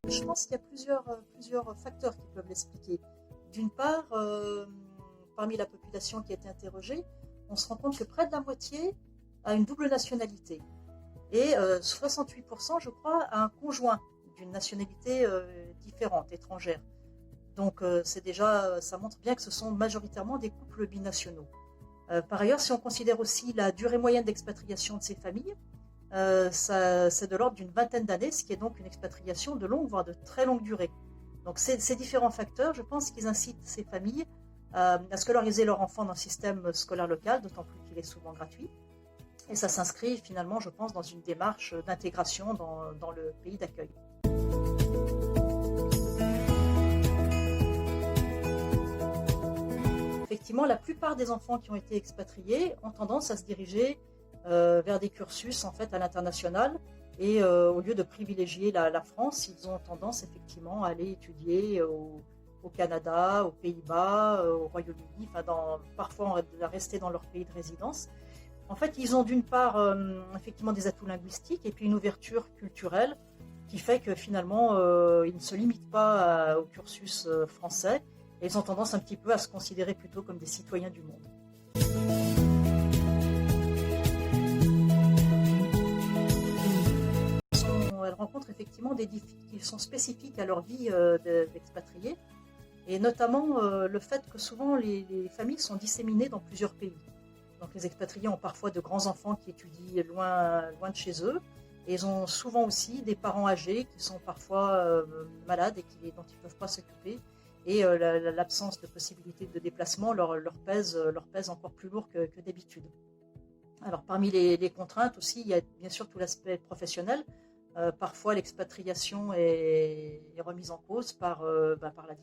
Je pense qu'il y a plusieurs facteurs qui peuvent l'expliquer. D'une part, parmi la population qui a été interrogée, on se rend compte que près de la moitié a une double nationalité. Et 68%, je crois, a un conjoint d'une nationalité différente, étrangère. Donc c'est déjà, ça montre bien que ce sont majoritairement des couples binationaux. Par ailleurs, si on considère aussi la durée moyenne d'expatriation de ces familles, c'est de l'ordre d'une vingtaine d'années, ce qui est donc une expatriation de longue, voire de très longue durée. Donc ces différents facteurs, je pense qu'ils incitent ces familles à scolariser leurs enfants dans le système scolaire local, d'autant plus qu'il est souvent gratuit. Et ça s'inscrit finalement, je pense, dans une démarche d'intégration dans le pays d'accueil. Effectivement, la plupart des enfants qui ont été expatriés ont tendance à se diriger vers des cursus en fait à l'international et au lieu de privilégier la France, ils ont tendance effectivement à aller étudier au Canada, aux Pays-Bas, au Royaume-Uni, parfois à rester dans leur pays de résidence. En fait, ils ont d'une part effectivement des atouts linguistiques et puis une ouverture culturelle qui fait que finalement ils ne se limitent pas au cursus français et ils ont tendance un petit peu à se considérer plutôt comme des citoyens du monde. Elles rencontrent effectivement des difficultés qui sont spécifiques à leur vie d'expatriés et notamment le fait que souvent les familles sont disséminées dans plusieurs pays. Donc les expatriés ont parfois de grands enfants qui étudient loin de chez eux et ils ont souvent aussi des parents âgés qui sont parfois malades et dont ils ne peuvent pas s'occuper et l'absence de possibilité de déplacement leur pèse encore plus lourd que d'habitude. Alors parmi les contraintes aussi, il y a bien sûr tout l'aspect professionnel. Parfois l'expatriation est remise en cause par les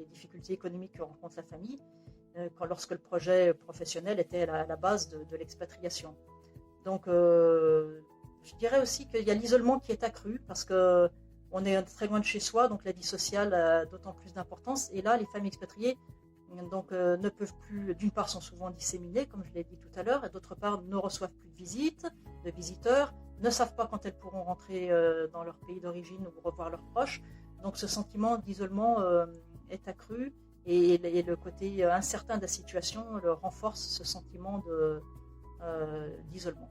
difficultés économiques que rencontre la famille lorsque le projet professionnel était à la base de l'expatriation. Donc je dirais aussi qu'il y a l'isolement qui est accru parce qu'on est très loin de chez soi, donc la vie sociale a d'autant plus d'importance. Et là, les familles expatriées ne peuvent plus, d'une part sont souvent disséminées, comme je l'ai dit tout à l'heure, et d'autre part ne reçoivent plus de visiteurs, ne savent pas quand elles pourront rentrer dans leur pays d'origine ou revoir leurs proches. Donc ce sentiment d'isolement est accru et le côté incertain de la situation renforce ce sentiment d'isolement.